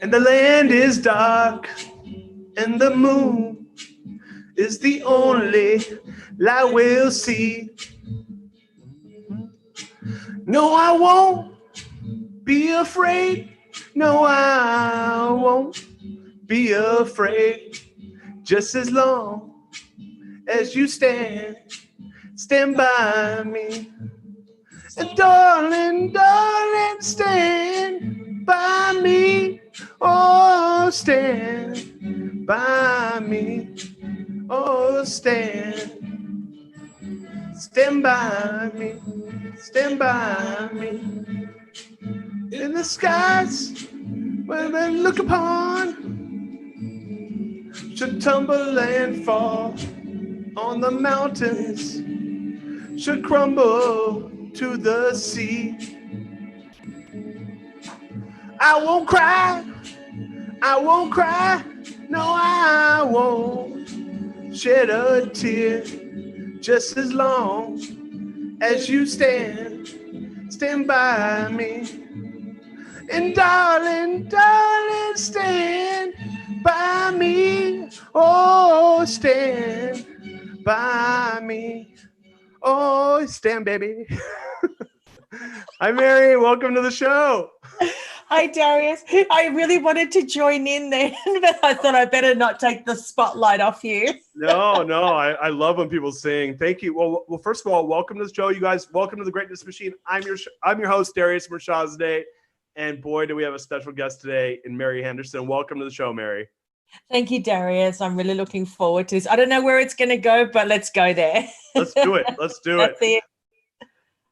and the land is dark, and the moon is the only light we'll see. No, I won't be afraid. No, I won't be afraid. Just as long as you stand by me. And darling, darling, stand by me. Oh, stand by me. Oh, stand by me. Stand by me. In the skies where they look upon should tumble and fall on the mountains, should crumble to the sea. I won't cry, I won't cry, no, I won't shed a tear. Just as long as you stand by me. And darling, darling, stand by me. Oh, stand by me. Oh, stand, baby. Hi, Mary. Welcome to the show. Hi, Darius. I really wanted to join in there, but I thought I better not take the spotlight off you. No. I love when people sing. Thank you. Well, first of all, welcome to the show, you guys. Welcome to the Greatness Machine. I'm your host, Darius Mirshahzadeh. And boy, do we have a special guest today in Mary Henderson. Welcome to the show, Mary. Thank you, Darius. I'm really looking forward to this. I don't know where it's going to go, but let's go there. Let's do it. Let's do That's it.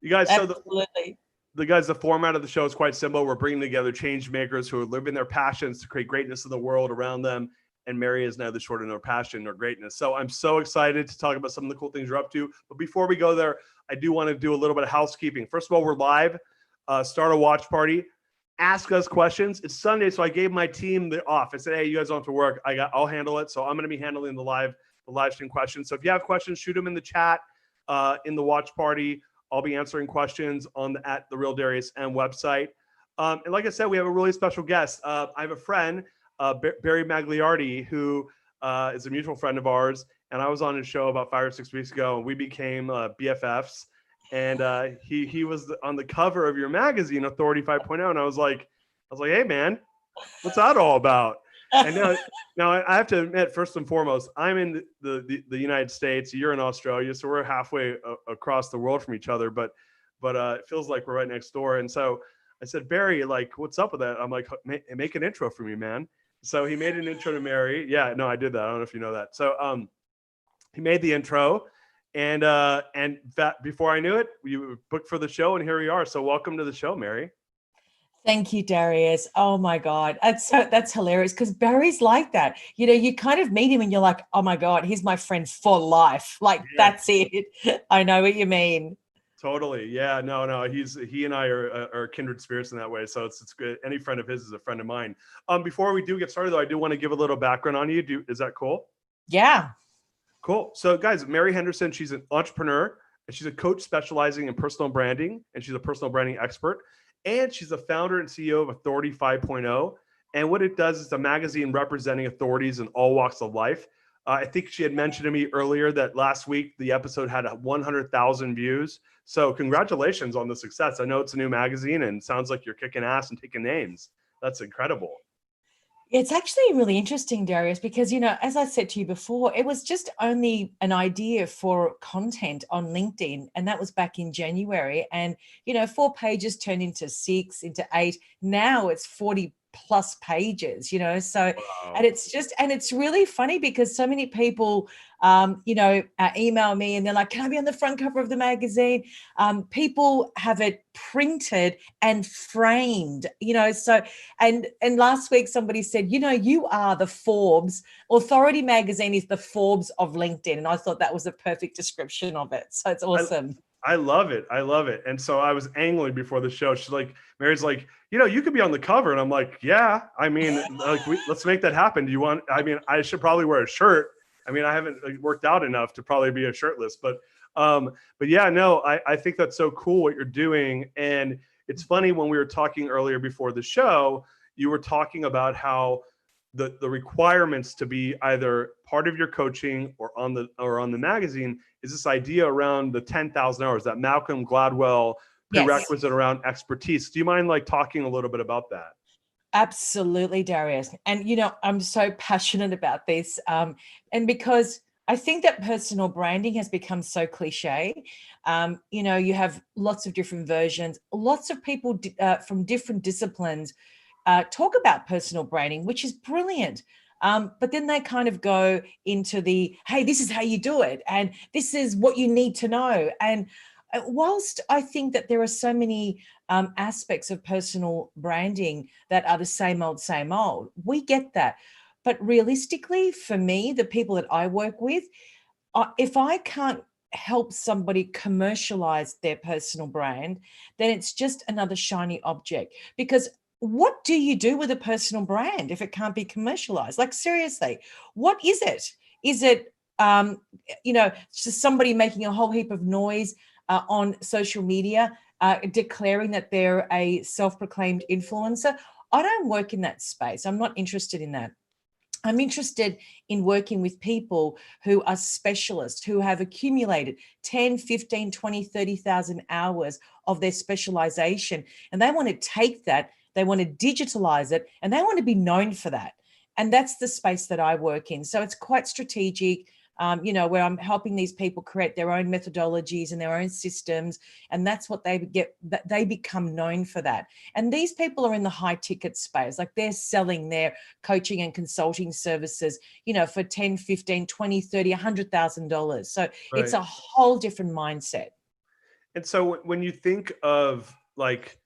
You guys, absolutely. The format of the show is quite simple. We're bringing together change makers who are living their passions to create greatness in the world around them. And Mary is now the short of her passion or greatness. So I'm so excited to talk about some of the cool things you're up to. But before we go there, I do want to do a little bit of housekeeping. First of all, we're live. Start a watch party. Ask us questions. It's Sunday, so I gave my team the off. I said, hey, you guys don't have to work. I'll handle it. So I'm going to be handling the live stream questions. So if you have questions, shoot them in the chat in the watch party. I'll be answering questions on at the Real Darius M website. And like I said, we have a really special guest. I have a friend, Barry Magliardi, who is a mutual friend of ours. And I was on his show about 5 or 6 weeks ago, and we became BFFs. And he was on the cover of your magazine, Authority 5.0. And I was like, hey, man, what's that all about? And now I have to admit, first and foremost, I'm in the United States. You're in Australia, so we're halfway across the world from each other. But it feels like we're right next door. And so I said, Barry, like, what's up with that? I'm like, make an intro for me, man. So he made an intro to Mary. Yeah, no, I did that. I don't know if you know that. So he made the intro. And before I knew it, we were booked for the show, and here we are. So welcome to the show, Mary. Thank you, Darius. Oh my God. That's hilarious because Barry's like that. You know, you kind of meet him and you're like, oh my God, he's my friend for life. Like, yeah. That's it. I know what you mean. Totally. Yeah, no. He and I are kindred spirits in that way. So it's good. Any friend of his is a friend of mine. Before we do get started though, I do want to give a little background on you. Is that cool? Yeah. Cool. So guys, Mary Henderson, she's an entrepreneur and she's a coach specializing in personal branding, and she's a personal branding expert. And she's the founder and CEO of Authority 5.0. And what it does is a magazine representing authorities in all walks of life. I think she had mentioned to me earlier that last week, the episode had 100,000 views. So congratulations on the success. I know it's a new magazine and it sounds like you're kicking ass and taking names. That's incredible. It's actually really interesting, Darius, because, you know, as I said to you before, it was just only an idea for content on LinkedIn. And that was back in January. And, you know, 4 pages turned into 6, into 8. Now it's 40 plus pages, you know, so, wow. And it's really funny because so many people, email me and they're like, can I be on the front cover of the magazine? People have it printed and framed, you know, so, and last week somebody said, you know, you are the Forbes, Authority magazine is the Forbes of LinkedIn. And I thought that was a perfect description of it. So it's awesome. I love it. And so I was angling before the show. She's like, Mary's like, you know, you could be on the cover. And I'm like, yeah, I mean, let's make that happen. I should probably wear a shirt. I mean, I haven't worked out enough to probably be a shirtless, but yeah, no, I think that's so cool what you're doing. And it's funny when we were talking earlier before the show, you were talking about how the requirements to be either part of your coaching or on the magazine is this idea around the 10,000 hours, that Malcolm Gladwell prerequisite around expertise. Do you mind like talking a little bit about that? Absolutely, Darius. And, I'm so passionate about this. And because I think that personal branding has become so cliche. You have lots of different versions, lots of people from different disciplines talk about personal branding, which is brilliant. But then they kind of go into hey, this is how you do it. And this is what you need to know. And whilst I think that there are so many aspects of personal branding that are the same old, we get that. But realistically, for me, the people that I work with, if I can't help somebody commercialize their personal brand, then it's just another shiny object. Because what do you do with a personal brand if it can't be commercialized? Like, seriously, what is it? Is it, just somebody making a whole heap of noise on social media, declaring that they're a self-proclaimed influencer? I don't work in that space. I'm not interested in that. I'm interested in working with people who are specialists, who have accumulated 10, 15, 20, 30,000 hours of their specialization. And they want to take that, they want to digitalize it, and they want to be known for that. And that's the space that I work in. So it's quite strategic, where I'm helping these people create their own methodologies and their own systems. And that's what they become known for that. And these people are in the high ticket space, like they're selling their coaching and consulting services, for 10, 15, 20, 30, $100,000. So It's a whole different mindset. And so when you think of like,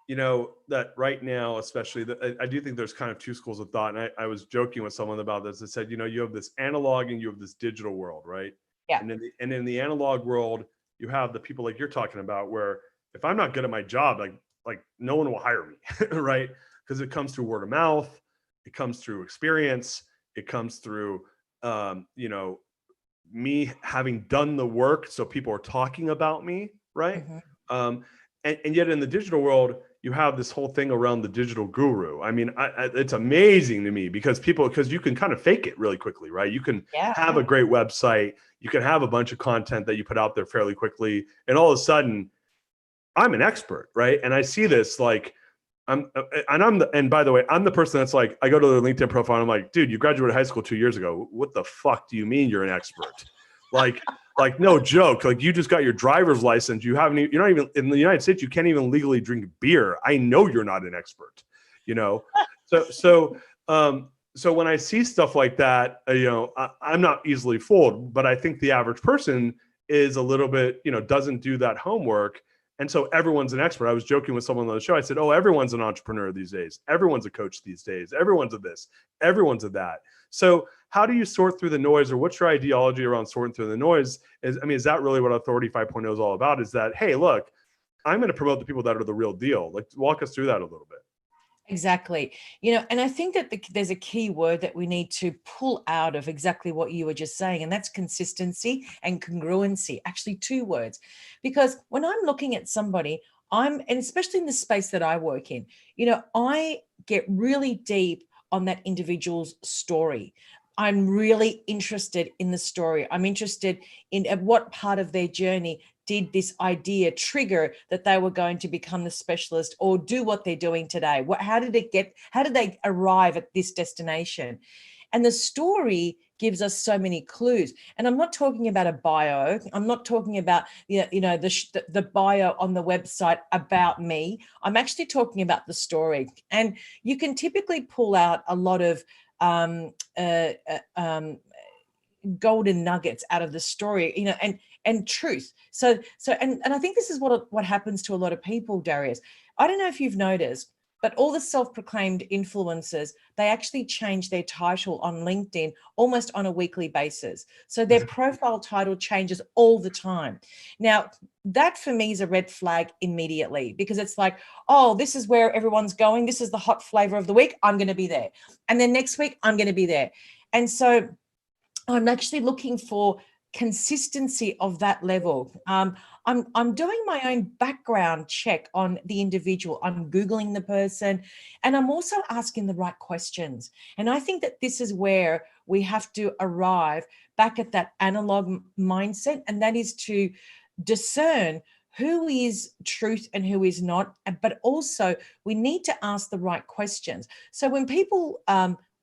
that right now, especially, I do think there's kind of two schools of thought. And I was joking with someone about this. I said, you have this analog and you have this digital world, right? Yeah. And in the analog world, you have the people like you're talking about, where if I'm not good at my job, like no one will hire me, right? Because it comes through word of mouth, it comes through experience, it comes through, me having done the work, so people are talking about me, right? Mm-hmm. And yet in the digital world, you have this whole thing around the digital guru. I mean, it's amazing to me because you can kind of fake it really quickly, right? You can have a great website, you can have a bunch of content that you put out there fairly quickly, and all of a sudden, I'm an expert, right? And I see this like, and by the way, I'm the person that's like, I go to their LinkedIn profile and I'm like, dude, you graduated high school 2 years ago. What the fuck do you mean you're an expert? Like no joke. Like you just got your driver's license. You're not even in the United States. You can't even legally drink beer. I know you're not an expert, So when I see stuff like that, I'm not easily fooled, but I think the average person is a little bit, doesn't do that homework. And so everyone's an expert. I was joking with someone on the show. I said, oh, everyone's an entrepreneur these days. Everyone's a coach these days. Everyone's a this, everyone's a that. So how do you sort through the noise, or what's your ideology around sorting through the noise? Is that really what Authority 5.0 is all about? Is that, hey, look, I'm going to promote the people that are the real deal. Like, walk us through that a little bit. Exactly. And I think that there's a key word that we need to pull out of exactly what you were just saying, and that's consistency and congruency, actually 2 words. Because when I'm looking at somebody, and especially in the space that I work in, I get really deep on that individual's story. I'm really interested in the story. I'm interested in at what part of their journey did this idea trigger that they were going to become the specialist or do what they're doing today? How did they arrive at this destination? And the story gives us so many clues. And I'm not talking about a bio. I'm not talking about the bio on the website about me. I'm actually talking about the story. And you can typically pull out a lot of golden nuggets out of the story, and truth. So I think this is what happens to a lot of people, Darius. I don't know if you've noticed, but all the self-proclaimed influencers, they actually change their title on LinkedIn almost on a weekly basis. So their profile title changes all the time. Now, that for me is a red flag immediately, because it's like, oh, this is where everyone's going. This is the hot flavor of the week. I'm going to be there. And then next week, I'm going to be there. And so I'm actually looking for consistency of that level. I'm doing my own background check on the individual. I'm Googling the person, and I'm also asking the right questions. And I think that this is where we have to arrive back at that analog mindset, and that is to discern who is truth and who is not, but also we need to ask the right questions. So when people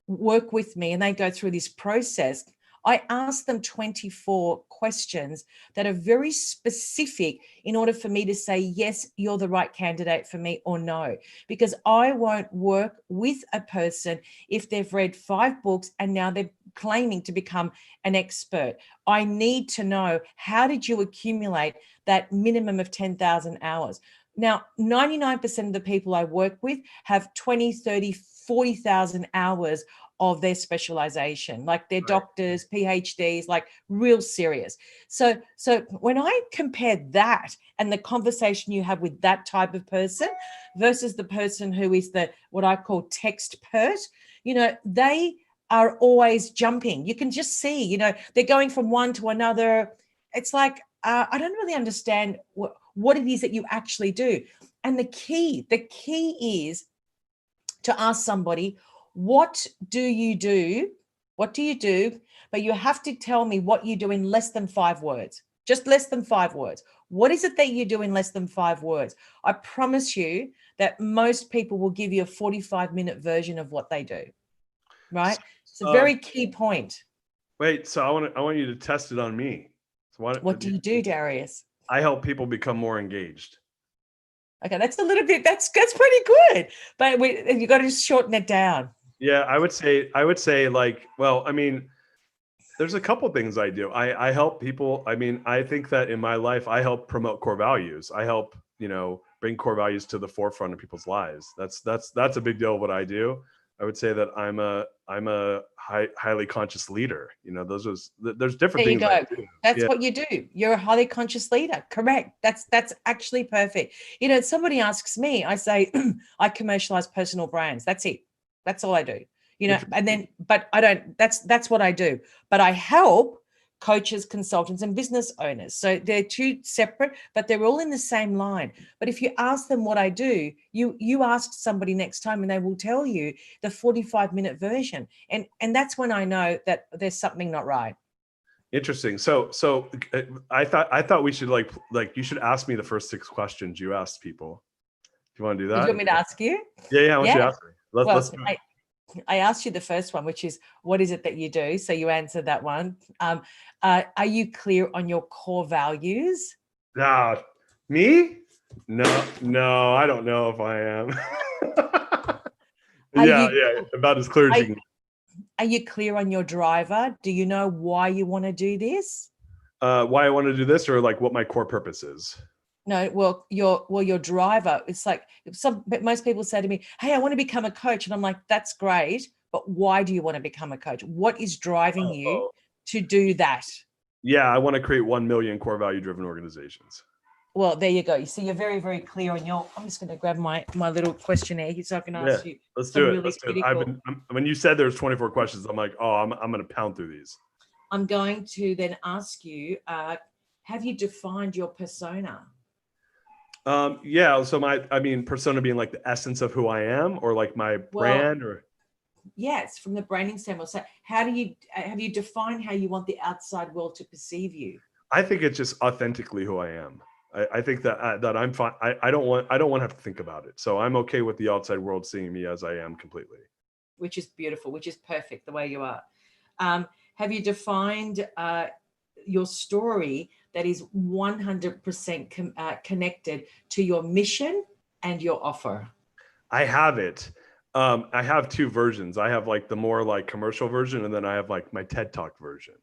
work with me and they go through this process, I ask them 24 questions that are very specific in order for me to say, yes, you're the right candidate for me, or no, because I won't work with a person if they've read 5 books and now they're claiming to become an expert. I need to know, how did you accumulate that minimum of 10,000 hours? Now, 99% of the people I work with have 20, 30, 40,000 hours of their specialization, like their doctors, PhDs, like real serious. So when I compare that and the conversation you have with that type of person versus the person who is the, what I call text pert, they are always jumping. You can just see, they're going from one to another. It's like, I don't really understand what it is that you actually do. And the key is to ask somebody, what do you do? What do you do? But you have to tell me what you do in less than 5 words, just less than 5 words. What is it that you do in less than 5 words? I promise you that most people will give you a 45-minute version of what they do, right? It's a very key point. Wait, so I want you to test it on me. So what do you do, Darius? I help people become more engaged. Okay, that's a little bit, that's pretty good, but you got to shorten it down. Yeah, I would say like, well, I mean, there's a couple things I do. I help people. I mean, I think that in my life, I help promote core values. I help, bring core values to the forefront of people's lives. That's a big deal of what I do. I would say that I'm a highly conscious leader. There's different things. There you go. That's what you do. You're a highly conscious leader. Correct. That's actually perfect. Somebody asks me, I say, I commercialize personal brands. That's it. That's all I do. And then, but I don't, that's what I do. But I help coaches, consultants, and business owners. So they're 2 separate, but they're all in the same line. But if you ask them what I do, you ask somebody next time and they will tell you the 45-minute version. And that's when I know that there's something not right. Interesting. So I thought we should like you should ask me the first 6 questions you asked people. Do you want to do that? You want me to ask you? Yeah. I want you to ask me. Let's do it. I asked you the first one, which is, what is it that you do? So you answered that one. Are you clear on your core values? Me? No, I don't know if I am. Yeah, about as clear as you can. Are you clear on your driver? Do you know why you want to do this? Why I want to do this, or like what my core purpose is? No, your driver. It's like most people say to me, "Hey, I want to become a coach," and I'm like, "That's great, but why do you want to become a coach? What is driving you to do that?" Yeah, I want to create 1 million core value driven organizations. Well, there you go. You see, you're very, very clear on your. I'm just going to grab my little questionnaire here so I can ask you. Let's do it. When you said there's 24 questions, I'm like, I'm going to pound through these. I'm going to then ask you, have you defined your persona? Yeah. So persona being like the essence of who I am, or like my brand, or. Yes, from the branding standpoint. So have you defined how you want the outside world to perceive you? I think it's just authentically who I am. I think that I'm fine. I don't want to have to think about it. So I'm okay with the outside world seeing me as I am completely. Which is beautiful, which is perfect the way you are. Have you defined your story that is 100% connected to your mission and your offer? I have it. I have 2 versions. I have like the more like commercial version, and then I have like my TED Talk version,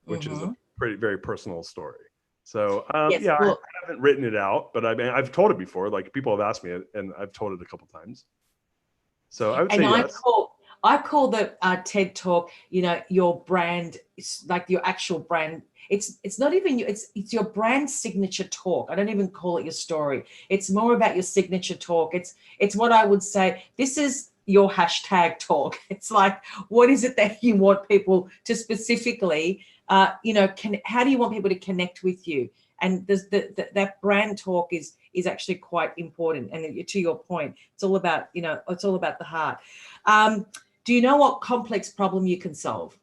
which is a very personal story. So I haven't written it out, but I've told it before. Like people have asked me it, and I've told it a couple times. So I would say yes. I call the TED Talk, your brand, like your actual brand. It's not even you. It's your brand signature talk. I don't even call it your story. It's more about your signature talk. It's what I would say. This is your hashtag talk. It's like, what is it that you want people to specifically, how do you want people to connect with you? And that brand talk is actually quite important. And to your point, it's all about, it's all about the heart. Do you know what complex problem you can solve?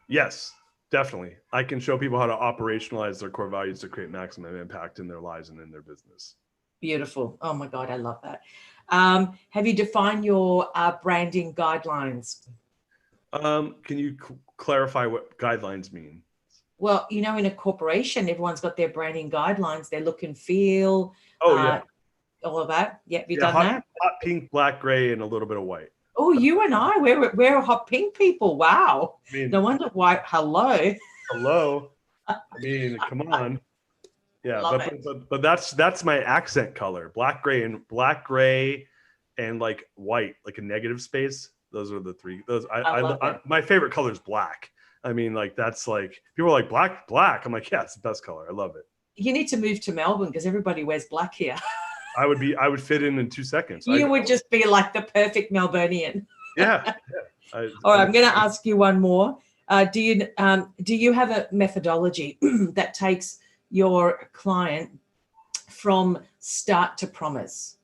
Yes, definitely. I can show people how to operationalize their core values to create maximum impact in their lives and in their business. Beautiful. Oh my God, I love that. Have you defined your branding guidelines? Can you clarify what guidelines mean? Well, in a corporation, everyone's got their branding guidelines, their look and feel. Oh, yeah. All of that. Yeah, have you done hot, that? Hot pink, black, gray, and a little bit of white. Oh, you and I, we're hot pink people. Wow. I mean, no wonder why. Hello. I mean, come on. Yeah, but that's my accent color. Black, gray, and like white, like a negative space. Those are the three. Those my favorite color is black. I mean, like that's like people are like black. I'm like, yeah, it's the best color. I love it. You need to move to Melbourne because everybody wears black here. I would fit in 2 seconds. You would just be like the perfect Melburnian. Yeah. All right, I'm going to ask you one more. Do you have a methodology that takes your client from start to promise?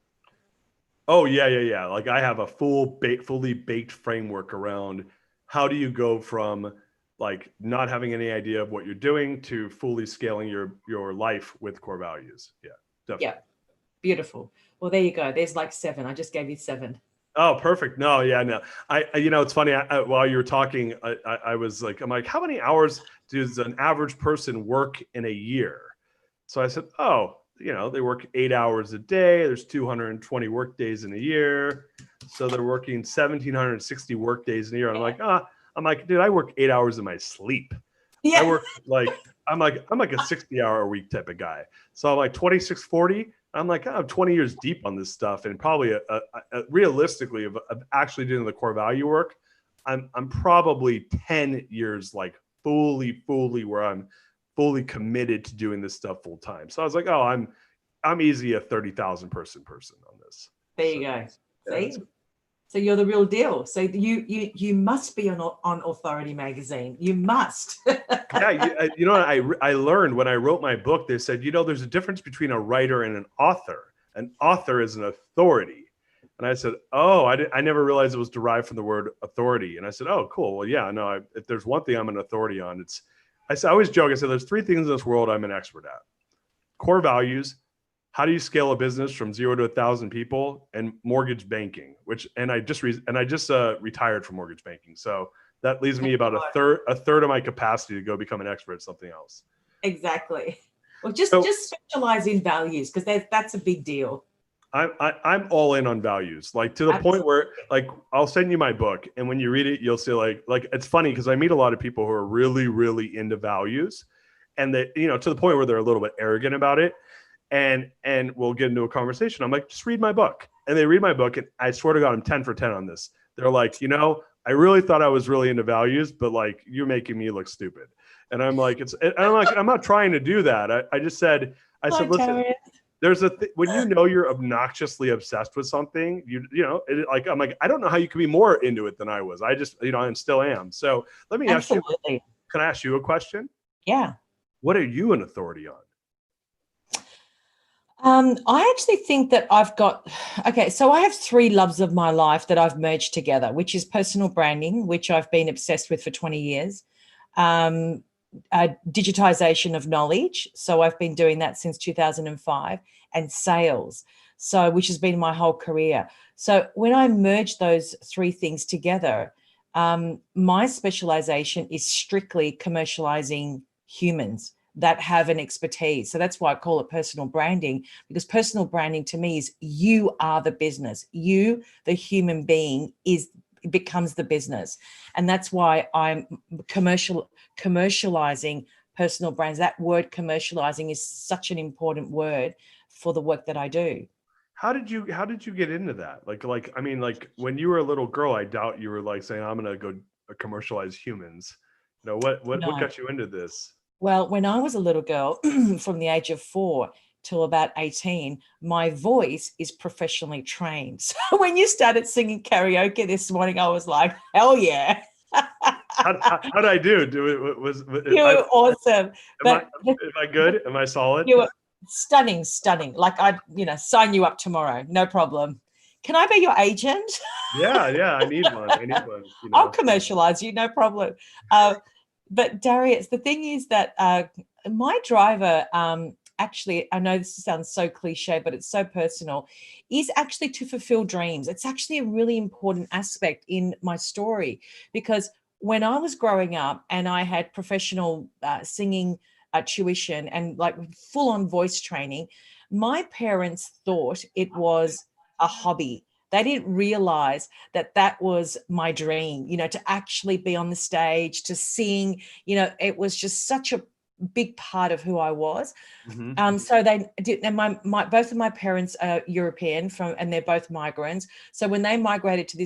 Oh yeah. Like I have a fully baked framework around how do you go from like not having any idea of what you're doing to fully scaling your life with core values. Yeah, definitely. Yeah, beautiful. Well, there you go. There's like 7. I just gave you 7. Oh, perfect. No. It's funny. While you were talking, I was like, I'm like, how many hours does an average person work in a year? So I said, they work 8 hours a day. There's 220 work days in a year. So they're working 1,760 work days in a year. I'm like, dude, I work 8 hours in my sleep. Yeah. I work I'm like a 60-hour a week type of guy. So I'm like 2640. I'm like, I'm 20 years deep on this stuff, and probably realistically of actually doing the core value work, I'm probably 10 years like fully where I'm fully committed to doing this stuff full time. So I was like, I'm easy a 30,000 person on this. There you go. See? So you're the real deal. So you must be on Authority magazine. You must. Yeah, I learned when I wrote my book, they said, there's a difference between a writer and an author. An author is an authority. And I said, I never realized it was derived from the word authority. And I said, oh, cool. Well, yeah, no, if there's one thing I'm an authority on, I always joke, I said, there's 3 things in this world I'm an expert at. Core values. How do you scale a business from 0 to 1,000 people, and mortgage banking, and I just retired from mortgage banking. So that leaves me about a third of my capacity to go become an expert at something else. Exactly. Well, just specialize in values, because that's a big deal. I'm all in on values, like to the point where like I'll send you my book, and when you read it, you'll see like it's funny because I meet a lot of people who are really, really into values, and they, to the point where they're a little bit arrogant about it. And we'll get into a conversation. I'm like, just read my book. And they read my book, and I swear to God, I'm 10 for 10 on this. They're like, I really thought I was really into values, but like, you're making me look stupid. And I'm like, I'm not trying to do that. I just said, listen, there's when you're obnoxiously obsessed with something, I'm like, I don't know how you could be more into it than I was. I just, and still am. So let me ask you, can I ask you a question? Yeah. What are you an authority on? I actually think that so I have 3 loves of my life that I've merged together, which is personal branding, which I've been obsessed with for 20 years, digitization of knowledge. So I've been doing that since 2005, and sales, which has been my whole career. So when I merge those 3 things together, my specialization is strictly commercializing humans that have an expertise. So that's why I call it personal branding, because personal branding to me is you are the business. You, the human being, becomes the business. And that's why I'm commercializing personal brands. That word commercializing is such an important word for the work that I do. How did you get into that? Like when you were a little girl, I doubt you were like saying, I'm going to go commercialize humans. What got you into this? Well, when I was a little girl, from the age of 4, till about 18, my voice is professionally trained. So when you started singing karaoke this morning, I was like, hell yeah. How'd I do? You were awesome. Am I good? Am I solid? You were stunning. Like I'd, sign you up tomorrow. No problem. Can I be your agent? Yeah. I need one. I'll commercialize you. No problem. But Darius, the thing is that my driver, actually, I know this sounds so cliche, but it's so personal, is actually to fulfill dreams. It's actually a really important aspect in my story, because when I was growing up and I had professional singing tuition and like full on voice training, my parents thought it was a hobby. They didn't realize that that was my dream, to actually be on the stage, to sing, it was just such a big part of who I was. So they did, and my both of my parents are European and they're both migrants. So when they migrated to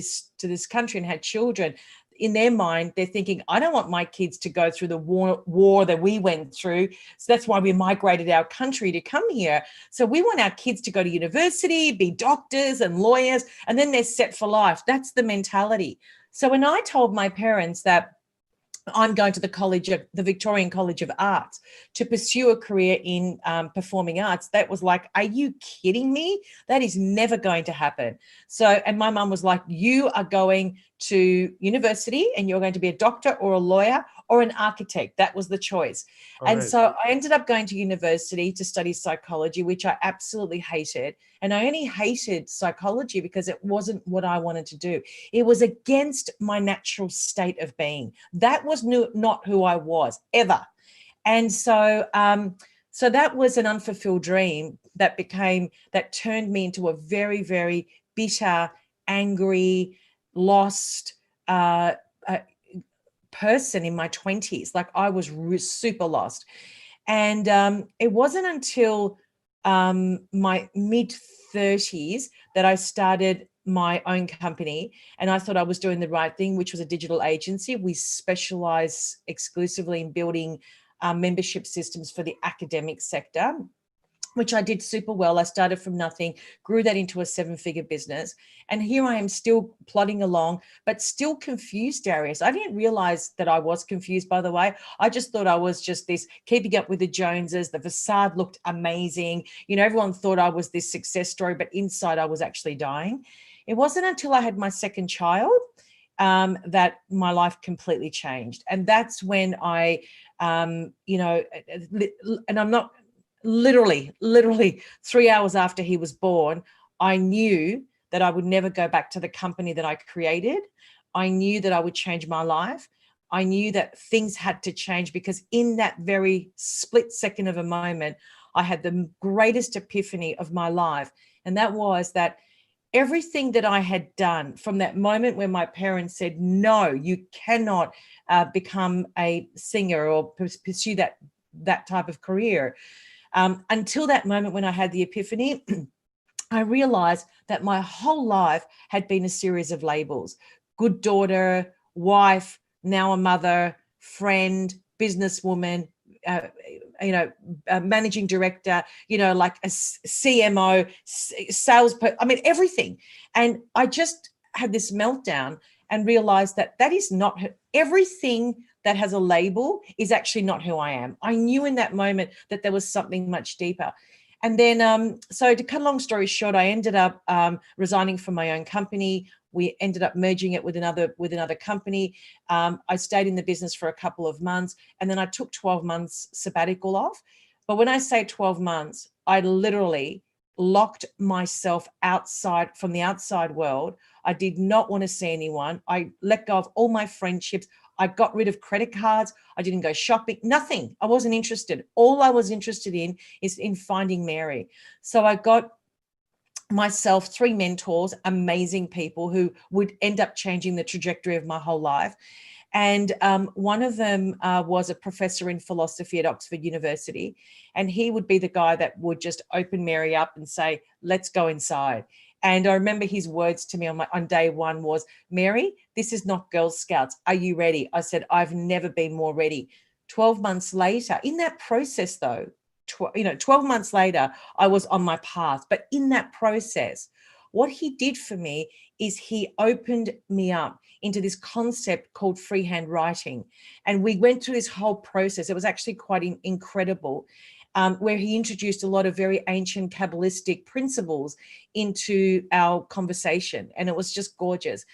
this country and had children, in their mind, they're thinking, I don't want my kids to go through the war that we went through. So that's why we migrated our country to come here. So we want our kids to go to university, be doctors and lawyers, and then they're set for life. That's the mentality. So when I told my parents that I'm going to the Victorian College of Arts to pursue a career in performing arts, that was like, are you kidding me? That is never going to happen. So, and my mum was like, you are going to university and you're going to be a doctor or a lawyer or an architect. That was the choice. So I ended up going to university to study psychology, which I absolutely hated. And I only hated psychology because it wasn't what I wanted to do. It was against my natural state of being. That was not who I was ever. And so, so that was an unfulfilled dream that turned me into a very, very bitter, angry, lost person in my 20s. Like I was super lost. And it wasn't until my mid 30s that I started my own company, and I thought I was doing the right thing, which was a digital agency. We specialize exclusively in building membership systems for the academic sector, which I did super well. I started from nothing, grew that into a 7-figure business. And here I am still plodding along, but still confused, Darius. I didn't realize that I was confused, by the way. I just thought I was just this keeping up with the Joneses. The facade looked amazing. Everyone thought I was this success story, but inside I was actually dying. It wasn't until I had my second child that my life completely changed. And that's when I, and I'm not, literally 3 hours after he was born, I knew that I would never go back to the company that I created. I knew that I would change my life. I knew that things had to change, because in that very split second of a moment, I had the greatest epiphany of my life. And that was that everything that I had done from that moment when my parents said, no, you cannot become a singer or pursue that type of career. Until that moment when I had the epiphany, I realized that my whole life had been a series of labels: good daughter, wife, now a mother, friend, businesswoman, managing director, like a CMO, salesperson, everything. And I just had this meltdown and realized that is not everything that has a label is actually not who I am. I knew in that moment that there was something much deeper. And then, so to cut a long story short, I ended up resigning from my own company. We ended up merging it with another company. I stayed in the business for a couple of months, and then I took 12 months sabbatical off. But when I say 12 months, I literally locked myself outside from the outside world. I did not want to see anyone. I let go of all my friendships. I got rid of credit cards. I didn't go shopping, nothing. I wasn't interested. All I was interested in is in finding Mary. So I got myself 3 mentors, amazing people who would end up changing the trajectory of my whole life. And one of them was a professor in philosophy at Oxford University. And he would be the guy that would just open Mary up and say, let's go inside. And I remember his words to me on day one was, Mary, this is not Girl Scouts. Are you ready? I said, I've never been more ready. 12 months later, in that process though, 12 months later, I was on my path. But in that process, what he did for me is he opened me up into this concept called freehand writing. And we went through this whole process. It was actually quite incredible, where he introduced a lot of very ancient Kabbalistic principles into our conversation. And it was just gorgeous.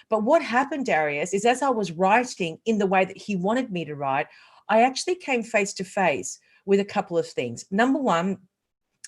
But what happened, Darius, is as I was writing in the way that he wanted me to write, I actually came face to face with a couple of things. Number one,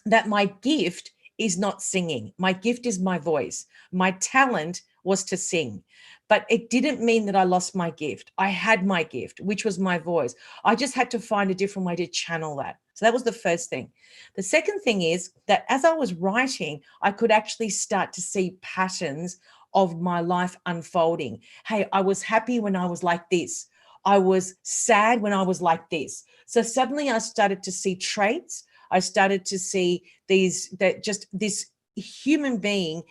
that my gift is not singing. My gift is my voice. My talent was to sing. But it didn't mean that I lost my gift. I had my gift, which was my voice. I just had to find a different way to channel that. So that was the first thing. The second thing is that as I was writing, I could actually start to see patterns of my life unfolding. Hey, I was happy when I was like this. I was sad when I was like this. So suddenly I started to see traits. I started to see this human being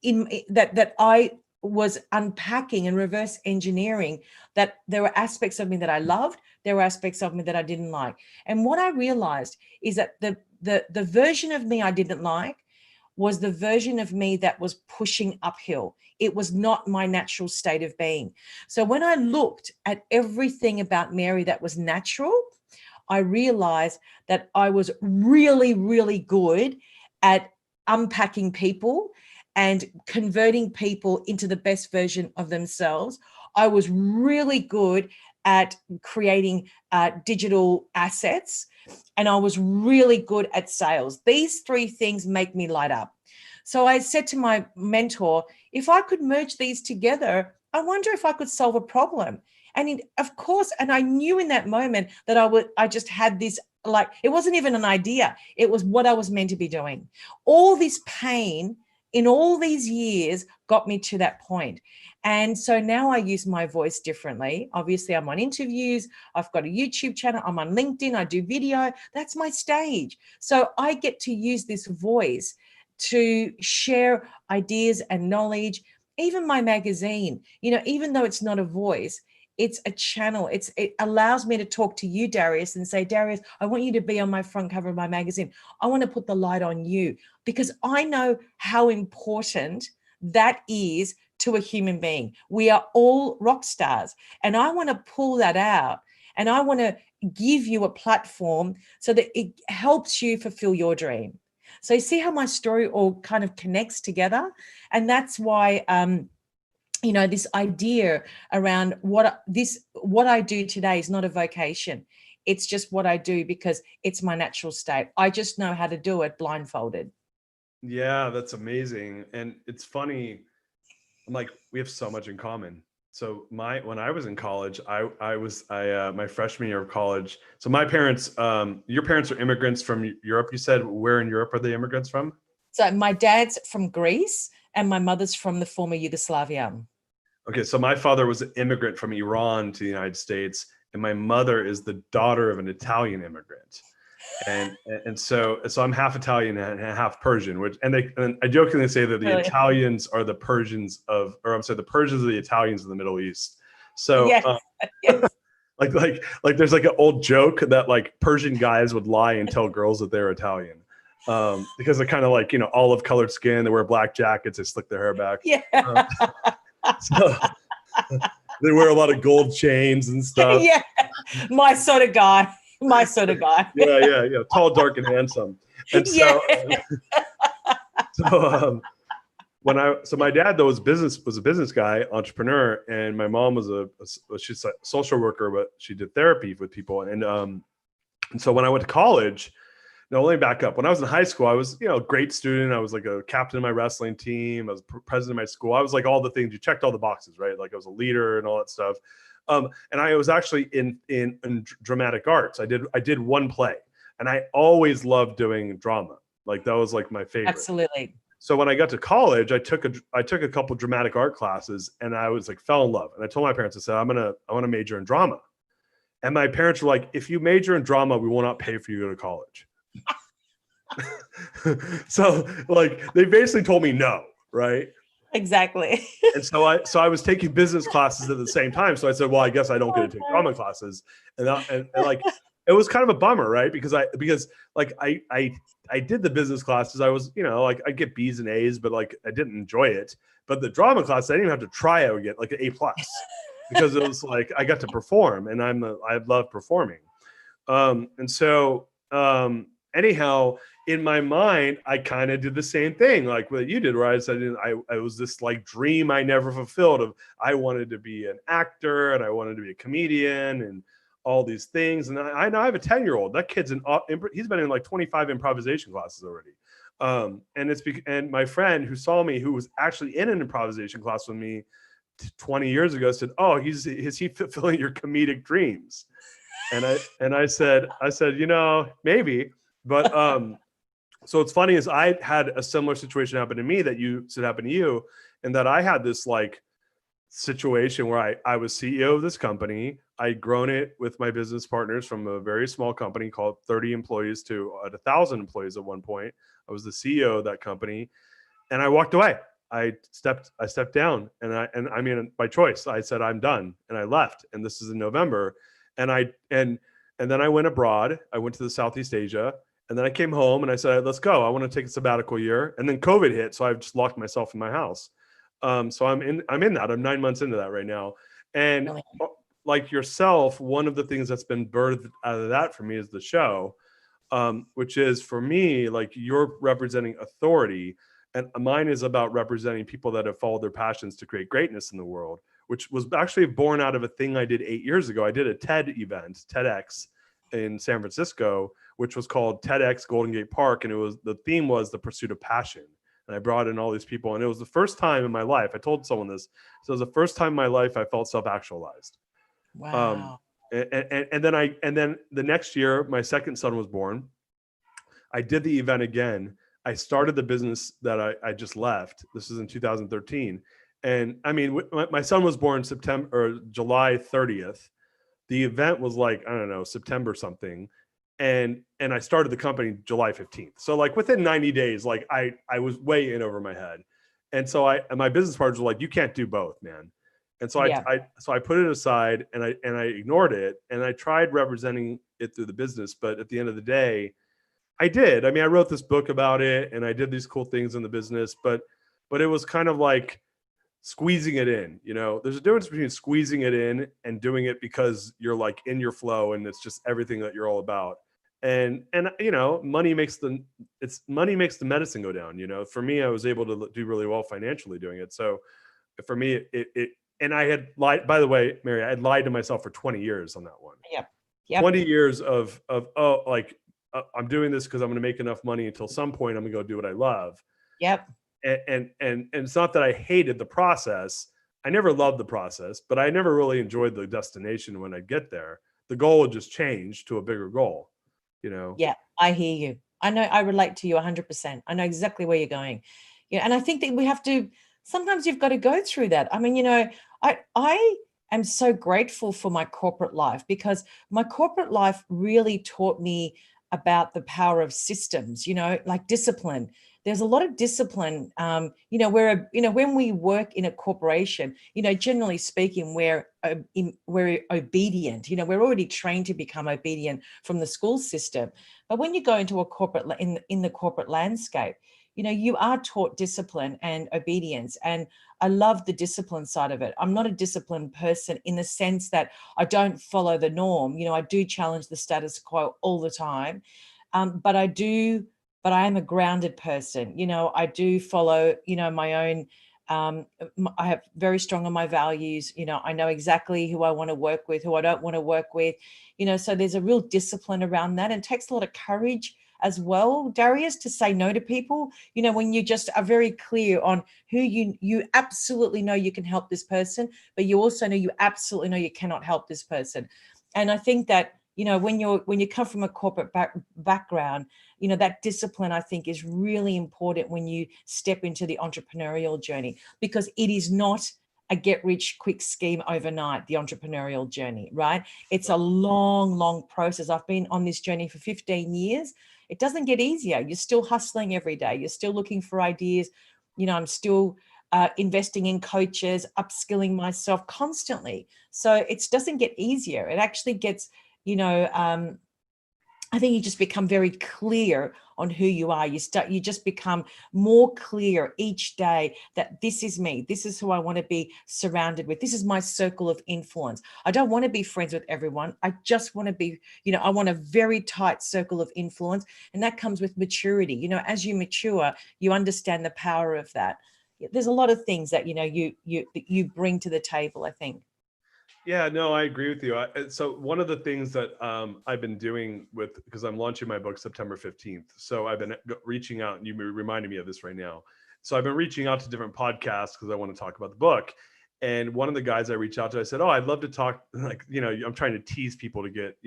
that I was unpacking and reverse engineering, that there were aspects of me that I loved, there were aspects of me that I didn't like. And what I realized is that the version of me I didn't like was the version of me that was pushing uphill. It was not my natural state of being. So when I looked at everything about Mary that was natural, I realized that I was really, really good at unpacking people and converting people into the best version of themselves. I was really good at creating digital assets, and I was really good at sales. These three things make me light up. So I said to my mentor, if I could merge these together, I wonder if I could solve a problem. And of course, and I knew in that moment that I just had this, like, it wasn't even an idea. It was what I was meant to be doing. All this pain in all these years got me to that point. And so now I use my voice differently. Obviously, I'm on interviews. I've got a YouTube channel. I'm on LinkedIn. I do video. That's my stage. So I get to use this voice to share ideas and knowledge. Even my magazine, even though it's not a voice, it's a channel. It allows me to talk to you, Darius, and say, Darius, I want you to be on my front cover of my magazine. I want to put the light on you because I know how important that is to a human being. We are all rock stars, and I want to pull that out, and I want to give you a platform so that it helps you fulfill your dream. So you see how my story all kind of connects together, and that's why this idea around what I do today is not a vocation. It's just what I do because it's my natural state. I just know how to do it blindfolded. Yeah, that's amazing. And it's funny. I'm like, we have so much in common. So when I was in college, my freshman year of college. So my parents, your parents are immigrants from Europe. You said, where in Europe are they immigrants from? So my dad's from Greece and my mother's from the former Yugoslavia. Okay, so my father was an immigrant from Iran to the United States, and my mother is the daughter of an Italian immigrant. And so I'm half Italian and half Persian, and I jokingly say that the Italians are the Persians the Persians are the Italians of the Middle East. So yes. Yes. like there's like an old joke that like Persian guys would lie and tell girls that they're Italian. Because they're kind of like, olive colored skin, they wear black jackets, they slick their hair back. Yeah. So they wear a lot of gold chains and stuff. Yeah. My sort of guy. Yeah. Tall, dark, and handsome. And so, so my dad though was a business guy, entrepreneur, and my mom was she's a social worker, but she did therapy with people. And so when I went to college, no, let me back up. When I was in high school, I was, a great student. I was like a captain of my wrestling team. I was president of my school. I was like all the things. You checked all the boxes, right? Like I was a leader and all that stuff. And I was actually in dramatic arts. I did one play, and I always loved doing drama. Like that was like my favorite. Absolutely. So when I got to college, I took a couple dramatic art classes, and I was like fell in love. And I told my parents, I said, I want to major in drama. And my parents were like, if you major in drama, we will not pay for you to go to college. So like they basically told me no, right? Exactly. And so I was taking business classes at the same time. So I said, well, I guess I don't get to take drama classes. And like it was kind of a bummer, right? Because like I did the business classes. I was, like I get B's and A's, but like I didn't enjoy it. But the drama class, I didn't even have to try out again, like an A plus, because it was like I got to perform, and I love performing. And so anyhow, in my mind, I kind of did the same thing like what you did, where I said I was this like dream I never fulfilled of I wanted to be an actor and I wanted to be a comedian and all these things. And I know I have a 10-year-old. That kid's he's been in like 25 improvisation classes already. And my friend who saw me, who was actually in an improvisation class with me 20 years ago, said, "Oh, is he fulfilling your comedic dreams?" And I said, maybe. But so it's funny is I had a similar situation happen to me that you said happened to you, and that I had this like situation where I was CEO of this company. I'd grown it with my business partners from a very small company called 30 employees to 1,000 employees at one point. I was the CEO of that company, and I walked away. I stepped down, and I mean by choice. I said I'm done, and I left. And this is in November, and then I went abroad. I went to the Southeast Asia, and then I came home and I said, let's go. I want to take a sabbatical year. And then COVID hit, so I've just locked myself in my house. So I'm in that. I'm 9 months into that right now. And Really? like yourself, one of the things that's been birthed out of that for me is the show, which is for me, like you're representing authority, and mine is about representing people that have followed their passions to create greatness in the world, which was actually born out of a thing I did 8 years ago. I did a TED event, TEDx in San Francisco, which was called TEDx Golden Gate Park. And the theme was the pursuit of passion. And I brought in all these people. And it was the first time in my life, I told someone this. So it was the first time in my life I felt self-actualized. Wow. And then the next year, my second son was born. I did the event again. I started the business that I just left. This is in 2013. And I mean, my son was born July 30th. The event was like, I don't know, September something. And I started the company July 15th. So like within 90 days, like I was way in over my head. And so and my business partners were like, you can't do both, man. And so Yeah. I put it aside and I ignored it, and I tried representing it through the business. But at the end of the day, I did. I mean, I wrote this book about it and I did these cool things in the business, but it was kind of like squeezing it in. There's a difference between squeezing it in and doing it because you're like in your flow and it's just everything that you're all about. And money makes the medicine go down. For me, I was able to do really well financially doing it. So for me, and I had lied, by the way, Mary, I had lied to myself for 20 years on that one. Yep. 20 years of I'm doing this because I'm going to make enough money until some point I'm going to go do what I love. Yep. And it's not that I hated the process. I never loved the process, but I never really enjoyed the destination when I get there. The goal would just change to a bigger goal, Yeah, I hear you. I know, I relate to you 100%. I know exactly where you're going. Yeah, and I think that sometimes you've got to go through that. I mean, I am so grateful for my corporate life, because my corporate life really taught me about the power of systems, like discipline. There's a lot of discipline, where, when we work in a corporation, generally speaking, we're obedient, we're already trained to become obedient from the school system. But when you go into a corporate, in the corporate landscape, you are taught discipline and obedience. And I love the discipline side of it. I'm not a disciplined person in the sense that I don't follow the norm. I do challenge the status quo all the time. But I am a grounded person. I do follow, my own, I have very strong on my values. I know exactly who I want to work with, who I don't want to work with, so there's a real discipline around that. And it takes a lot of courage as well, Darius, to say no to people, when you just are very clear on who you absolutely know you can help this person, but you also know you absolutely know you cannot help this person. And I think that, when you come from a corporate background, that discipline, I think, is really important when you step into the entrepreneurial journey, because it is not a get rich quick scheme overnight, the entrepreneurial journey, right? It's a long, long process. I've been on this journey for 15 years. It doesn't get easier. You're still hustling every day. You're still looking for ideas. I'm still investing in coaches, upskilling myself constantly. So it doesn't get easier. It actually gets, I think you just become very clear on who you are. You just become more clear each day that this is me. This is who I want to be surrounded with. This is my circle of influence. I don't want to be friends with everyone. I just want to be, I want a very tight circle of influence. And that comes with maturity. As you mature, you understand the power of that. There's a lot of things that, you bring to the table, I think. Yeah, no, I agree with you. So one of the things that I've been doing because I'm launching my book September 15th. So I've been reaching out, and you reminded me of this right now. So I've been reaching out to different podcasts because I want to talk about the book. And one of the guys I reached out to, I said, "Oh, I'd love to talk." I'm trying to tease people to get,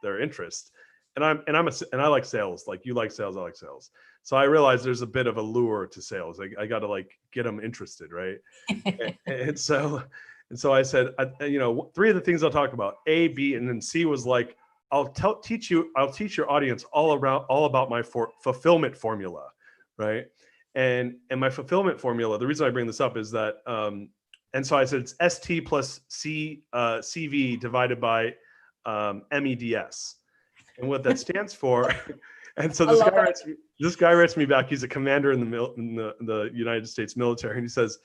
their interest. And I like sales. Like, you like sales, I like sales. So I realized there's a bit of a lure to sales. I got to get them interested, right? and so I said, three of the things I'll talk about, A, B, and then C was like, I'll teach your audience all about my fulfillment formula, right? And my fulfillment formula, the reason I bring this up is that, and so I said it's ST plus CV divided by MEDS, and what that stands for. And so this guy writes me back. He's a commander in the United States military, and he says,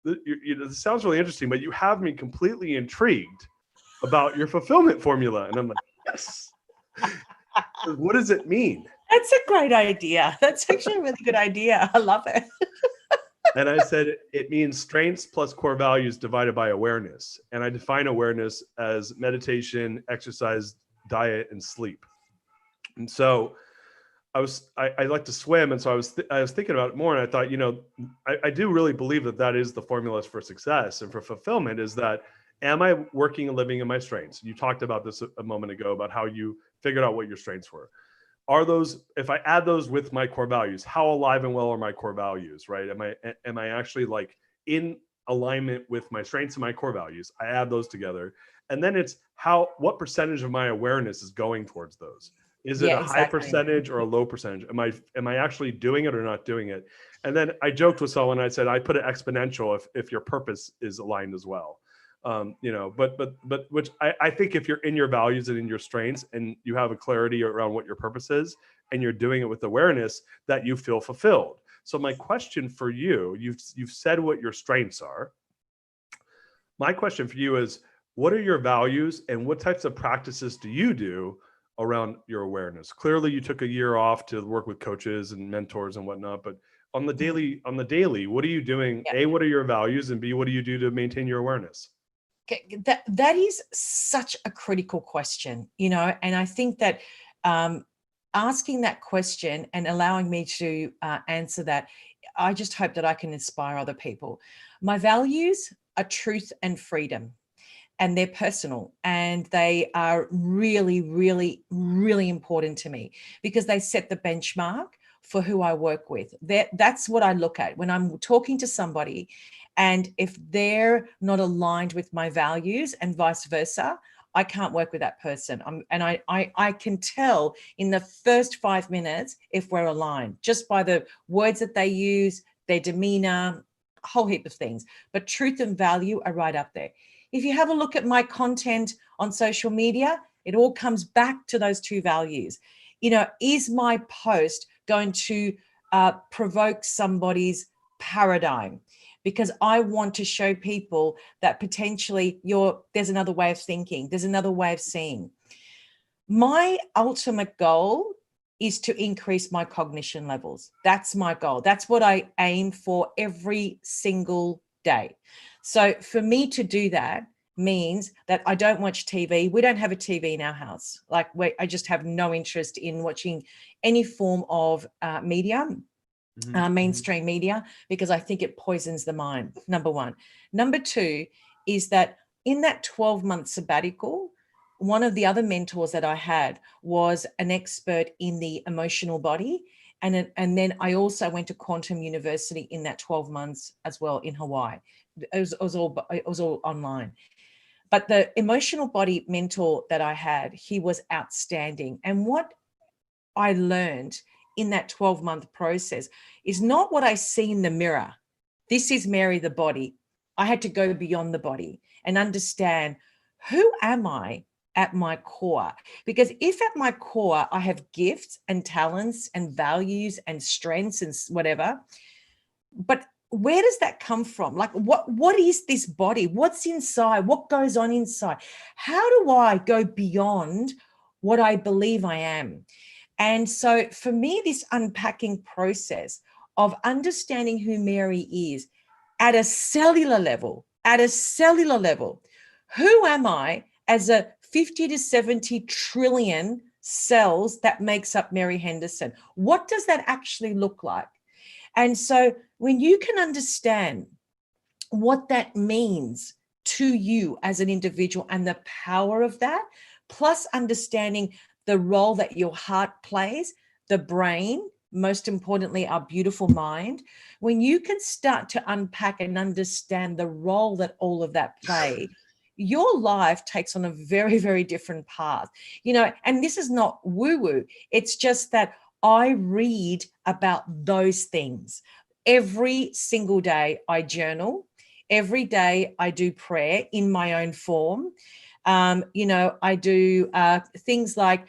"This sounds really interesting, but you have me completely intrigued about your fulfillment formula." And I'm like, "Yes." What does it mean? That's a great idea. That's actually a really good idea. I love it. And I said, it means strengths plus core values divided by awareness. And I define awareness as meditation, exercise, diet, and sleep. And so I like to swim. And so I was thinking about it more, and I thought, I do really believe that is the formula for success and for fulfillment, is that, am I working and living in my strengths? You talked about this a moment ago, about how you figured out what your strengths were. Are those, if I add those with my core values, how alive and well are my core values, right? Am I actually in alignment with my strengths and my core values? I add those together. And then it's what percentage of my awareness is going towards those? Is it a high percentage or a low percentage? Am I actually doing it or not doing it? And then I joked with someone, I said, I put it exponential if your purpose is aligned as well. But which I think, if you're in your values and in your strengths, and you have a clarity around what your purpose is, and you're doing it with awareness, that you feel fulfilled. So my question for you, you've said what your strengths are. My question for you is, what are your values, and what types of practices do you do around your awareness? Clearly you took a year off to work with coaches and mentors and whatnot, but on the daily, what are you doing? A, what are your values? And B, what do you do to maintain your awareness? That is such a critical question, and I think that asking that question and allowing me to answer that, I just hope that I can inspire other people. My values are truth and freedom, and they're personal, and they are really, really, really important to me, because they set the benchmark for who I work with. That's what I look at when I'm talking to somebody. And if they're not aligned with my values, and vice versa, I can't work with that person. I can tell in the first 5 minutes if we're aligned, just by the words that they use, their demeanor, a whole heap of things. But truth and value are right up there. If you have a look at my content on social media, it all comes back to those two values. Is my post going to provoke somebody's paradigm? Because I want to show people that potentially there's another way of thinking, there's another way of seeing. My ultimate goal is to increase my cognition levels. That's my goal. That's what I aim for every single day. So for me to do that means that I don't watch TV. We don't have a TV in our house. I just have no interest in watching any form of media. Mainstream media, because I think it poisons the mind, number one. Number two is that in that 12-month sabbatical, one of the other mentors that I had was an expert in the emotional body. And then I also went to Quantum University in that 12 months as well in Hawaii. It was all online. But the emotional body mentor that I had, he was outstanding. And what I learned in that 12-month process is not what I see in the mirror. This is Mary, the body. I had to go beyond the body and understand, who am I at my core? Because if at my core I have gifts and talents and values and strengths and whatever, but where does that come from? Like, what is this body? What's inside? What goes on inside? How do I go beyond what I believe I am? And so for me, this unpacking process of understanding who Mary is at a cellular level, who am I as a 50 to 70 trillion cells that makes up Mary Henderson? What does that actually look like? And so when you can understand what that means to you as an individual and the power of that, plus understanding the role that your heart plays, the brain, most importantly, our beautiful mind, when you can start to unpack and understand the role that all of that play, your life takes on a very, very different path. You know, and this is not woo-woo. It's just that I read about those things. Every single day I journal. Every day I do prayer in my own form. You know, I do things like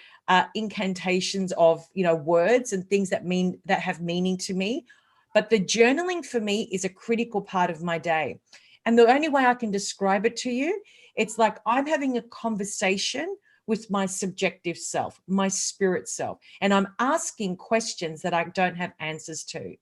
incantations of, you know, words and things that have meaning to me. But the journaling for me is a critical part of my day. And the only way I can describe it to you, it's like I'm having a conversation with my subjective self, my spirit self, and I'm asking questions that I don't have answers to.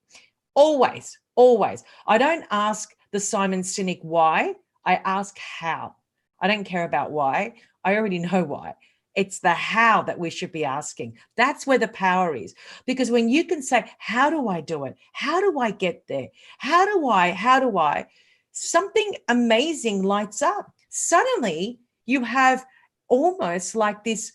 Always, always. I don't ask the Simon Sinek why, I ask how. I don't care about why. I already know why. It's the how that we should be asking. That's where the power is. Because when you can say, how do I do it? How do I get there? How do I? Something amazing lights up. Suddenly you have almost like this,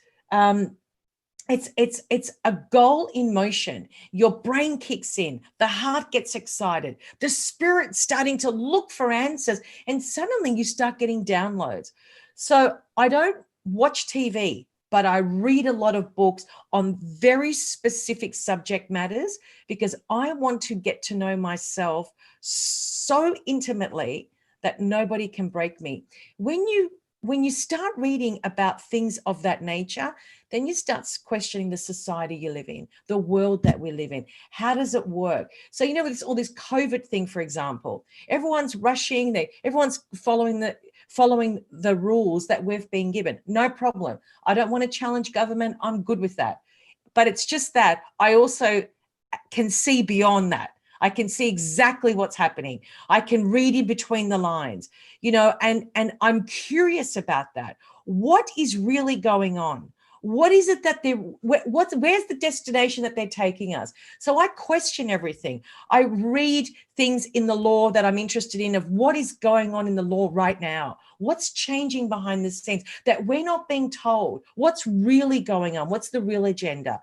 it's a goal in motion. Your brain kicks in, the heart gets excited, the spirit's starting to look for answers, and suddenly you start getting downloads. So I don't watch TV, but I read a lot of books on very specific subject matters because I want to get to know myself so intimately that nobody can break me. When you start reading about things of that nature, then you start questioning the society you live in, the world that we live in. How does it work? So, you know, with all this COVID thing, for example, everyone's rushing, everyone's following the rules that we've been given. No problem. I don't want to challenge government. I'm good with that. But it's just that I also can see beyond that. I can see exactly what's happening. I can read in between the lines, you know, and I'm curious about that. What is really going on? What is it that where's the destination that they're taking us? So I question everything. I read things in the law that I'm interested in of what is going on in the law right now. What's changing behind the scenes that we're not being told? What's really going on? What's the real agenda?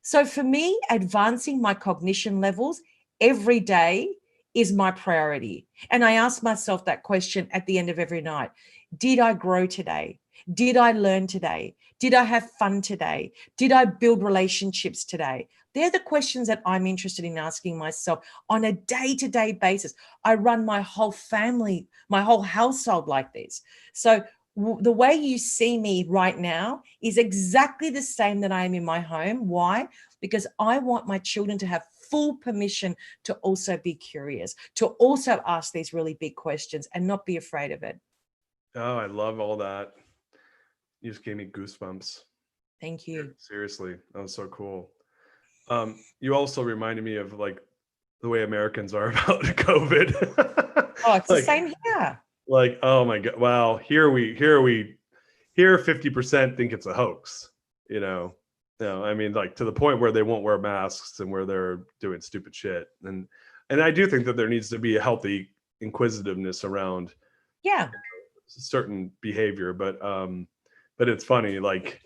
So for me, advancing my cognition levels every day is my priority. And I ask myself that question at the end of every night. Did I grow today? Did I learn today? Did I have fun today? Did I build relationships today? They're the questions that I'm interested in asking myself on a day-to-day basis. I run my whole family, my whole household like this. So the way you see me right now is exactly the same that I am in my home. Why? Because I want my children to have full permission to also be curious, to also ask these really big questions and not be afraid of it. Oh, I love all that. You just gave me goosebumps. Thank you. Seriously, that was so cool. You also reminded me of like the way Americans are about COVID. Oh, it's like, the same here. Like, oh my God, wow, here 50% think it's a hoax, you know. No, I mean, like to the point where they won't wear masks and where they're doing stupid shit. And I do think that there needs to be a healthy inquisitiveness around certain behavior, but it's funny, like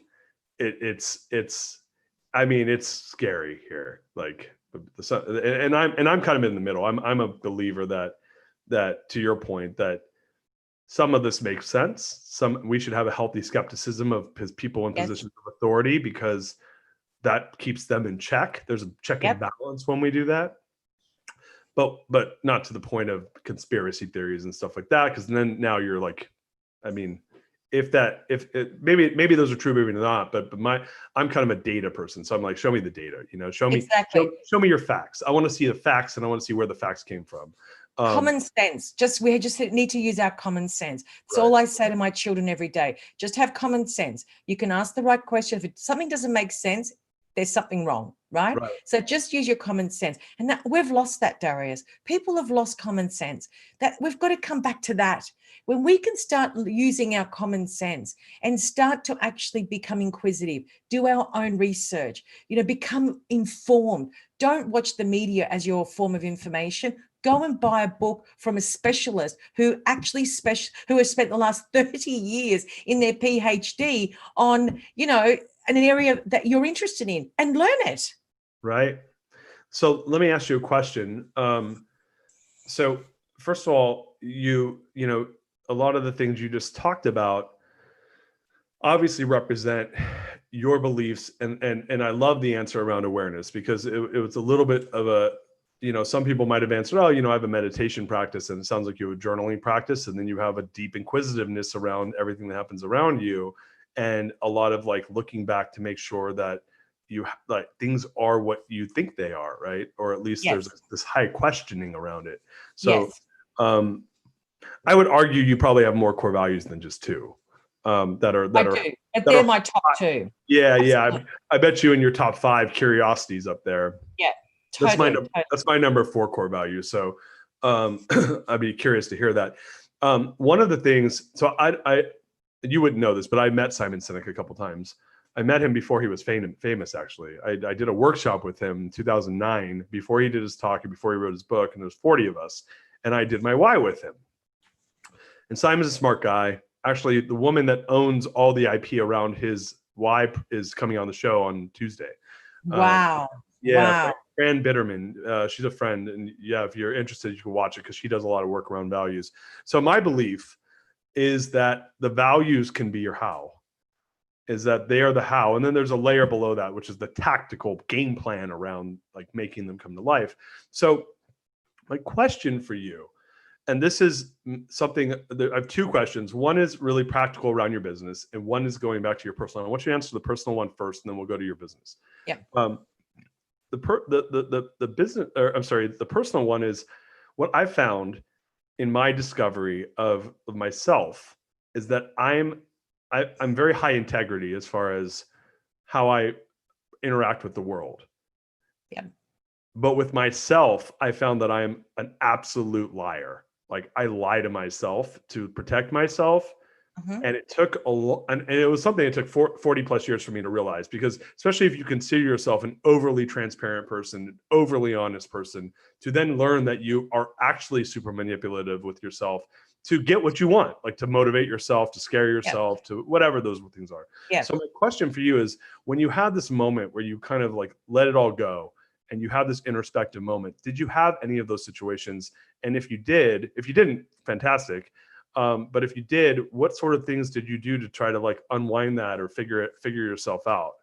it's I mean, it's scary here. Like and I'm kind of in the middle. I'm a believer that to your point that some of this makes sense. We should have a healthy skepticism of people in positions of authority because that keeps them in check. There's a check and balance when we do that. But not to the point of conspiracy theories and stuff like that, because then now you're like, I mean, maybe those are true, maybe not, but I'm kind of a data person. So I'm like, show me the data, show me, Exactly. show me your facts. I want to see the facts, and I want to see where the facts came from. Common sense. We just need to use our common sense. That's Right. all I say to my children every day. Just have common sense. You can ask the right question. If something doesn't make sense, there's something wrong, right? So just use your common sense. And we've lost that, Darius. People have lost common sense. That we've got to come back to that. When we can start using our common sense and start to actually become inquisitive, do our own research, become informed. Don't watch the media as your form of information. Go and buy a book from a specialist who has spent the last 30 years in their PhD on, an area that you're interested in, and learn it. Right. So let me ask you a question. So first of all, a lot of the things you just talked about obviously represent your beliefs, and I love the answer around awareness, because it was a little bit of a, some people might have answered, oh, I have a meditation practice, and it sounds like you have a journaling practice, and then you have a deep inquisitiveness around everything that happens around you, and a lot of like looking back to make sure that things are what you think they are, right? Or at least there's this high questioning around it. So I would argue you probably have more core values than just two. They're my top two. Yeah. I bet you in your top 5 curiosities up there. Yeah, totally. That's my number 4 core value. So I'd be curious to hear that. One of the things, so you wouldn't know this, but I met Simon Sinek a couple times. I met him before he was famous, actually. I did a workshop with him in 2009, before he did his talk and before he wrote his book, and there's 40 of us. And I did my why with him. And Simon's a smart guy. Actually, the woman that owns all the IP around his why is coming on the show on Tuesday. Wow. Wow. Fran Bitterman. She's a friend. And if you're interested, you can watch it, because she does a lot of work around values. So my belief is that the values can be your how, is that they are the how. And then there's a layer below that, which is the tactical game plan around like making them come to life. So my question for you, and this is something, I have 2 questions. One is really practical around your business, and one is going back to your personal. I want you to answer the personal one first, and then we'll go to your business. Yeah. The business, or I'm sorry, the personal one is what I found in my discovery of myself is that I'm very high integrity as far as how I interact with the world. Yeah. But with myself, I found that I'm an absolute liar. Like, I lie to myself to protect myself. Mm-hmm. And it took and it was something that took 40 plus years for me to realize, because especially if you consider yourself an overly transparent person, overly honest person, to then learn that you are actually super manipulative with yourself to get what you want, like to motivate yourself, to scare yourself, to whatever those things are. So my question for you is, when you had this moment where you kind of like let it all go and you have this introspective moment, did you have any of those situations? And if you didn't, fantastic. But if you did, what sort of things did you do to try to like unwind that or figure yourself out?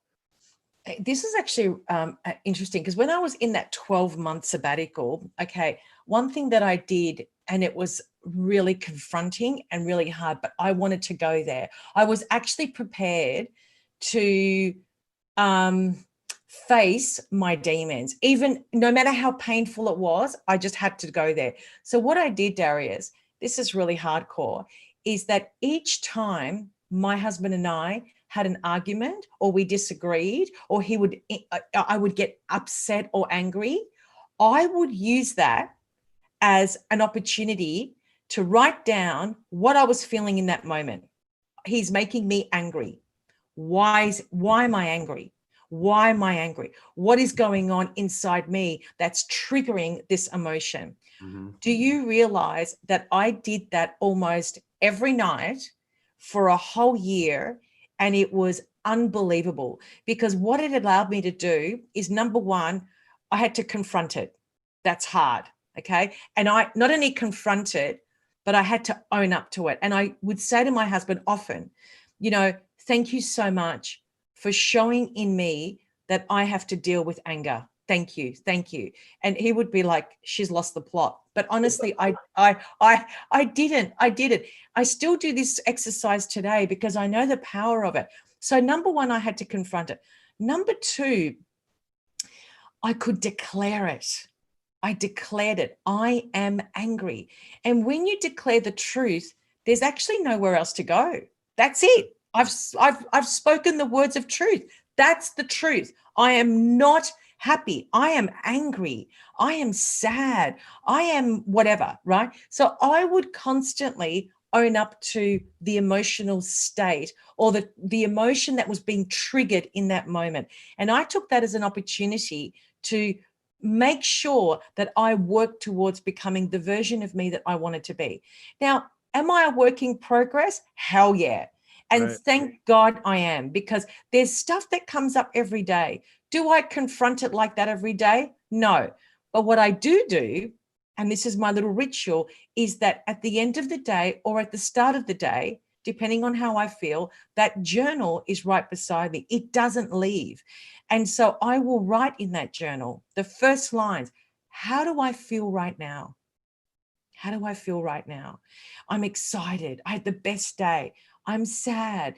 This is actually interesting, because when I was in that 12-month sabbatical, one thing that I did, and it was really confronting and really hard, but I wanted to go there. I was actually prepared to face my demons, even no matter how painful it was. I just had to go there. So what I did, Darius, this is really hardcore, is that each time my husband and I had an argument, or we disagreed, or I would get upset or angry, I would use that as an opportunity to write down what I was feeling in that moment. He's making me angry. Why am I angry? Why am I angry? What is going on inside me that's triggering this emotion? Mm-hmm. Do you realize that I did that almost every night for a whole year? And it was unbelievable, because what it allowed me to do is, number one, I had to confront it. That's hard. Okay. And I not only confront it, but I had to own up to it. And I would say to my husband often, thank you so much for showing in me that I have to deal with anger. Thank you. Thank you. And he would be like, she's lost the plot. But honestly, I didn't. I did it. I still do this exercise today because I know the power of it. So number one, I had to confront it. Number two, I could declare it. I declared it. I am angry. And when you declare the truth, there's actually nowhere else to go. That's it. I've spoken the words of truth. That's the truth. I am not happy. I am angry. I am sad. I am whatever, right? So I would constantly own up to the emotional state or the emotion that was being triggered in that moment. And I took that as an opportunity to make sure that I work towards becoming the version of me that I wanted to be. Now, am I a work in progress? Hell yeah. And thank God I am, because there's stuff that comes up every day. Do I confront it like that every day? No. But what I do, and this is my little ritual, is that at the end of the day or at the start of the day, depending on how I feel, that journal is right beside me. It doesn't leave. And so I will write in that journal the first lines. How do I feel right now? How do I feel right now? I'm excited. I had the best day. I'm sad,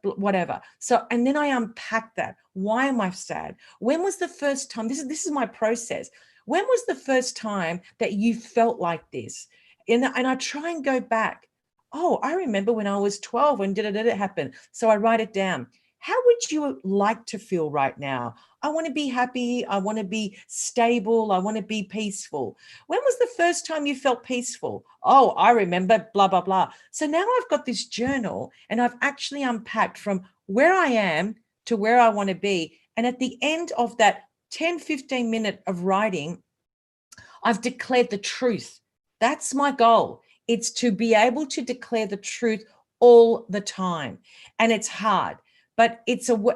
whatever. So, and then I unpack that. Why am I sad? When was the first time? This is my process. When was the first time that you felt like this? And I try and go back. Oh, I remember when I was 12 when did it happen. So I write it down. How would you like to feel right now? I want to be happy. I want to be stable. I want to be peaceful. When was the first time you felt peaceful? Oh, I remember, blah, blah, blah. So now I've got this journal and I've actually unpacked from where I am to where I want to be. And at the end of that 10, 15 minute of writing, I've declared the truth. That's my goal. It's to be able to declare the truth all the time. And it's hard. But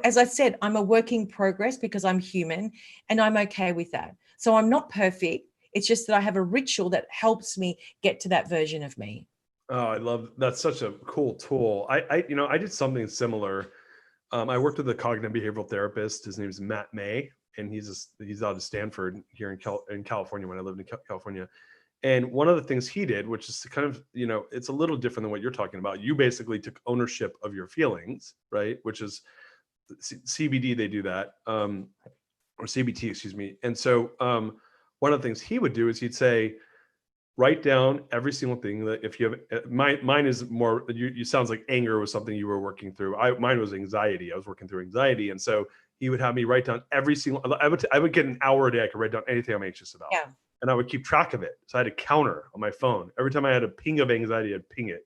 as I said, I'm a work in progress because I'm human and I'm okay with that. So I'm not perfect. It's just that I have a ritual that helps me get to that version of me. Oh, I love that's such a cool tool. I did something similar. I worked with a cognitive behavioral therapist. His name is Matt May, and he's out of Stanford here in California when I lived in California. And one of the things he did, which is kind of, it's a little different than what you're talking about. You basically took ownership of your feelings, right? Which is CBD, they do that, or CBT, excuse me. And so one of the things he would do is he'd say, write down every single thing that if you have, mine is more, you sounds like anger was something you were working through. Mine was anxiety. I was working through anxiety. And so he would have me write down every single, I would get an hour a day. I could write down anything I'm anxious about. Yeah. And I would keep track of it. So I had a counter on my phone. Every time I had a ping of anxiety, I'd ping it.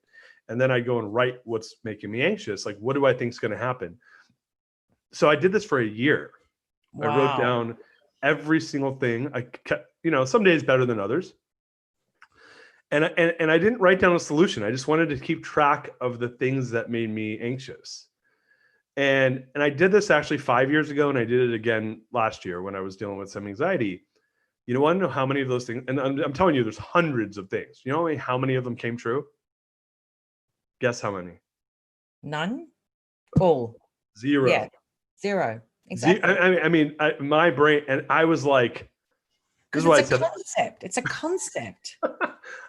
And then I'd go and write what's making me anxious. Like, what do I think is going to happen? So I did this for a year. Wow. I wrote down every single thing. I kept, some days better than others. And I didn't write down a solution. I just wanted to keep track of the things that made me anxious. And I did this actually 5 years ago, and I did it again last year when I was dealing with some anxiety. You want to know how many of those things, and I'm telling you, there's hundreds of things. You know how many of them came true? Guess how many? None? All. Zero. Yeah, zero. Exactly. My brain, and I was like, this is what I said. Concept. It's a concept.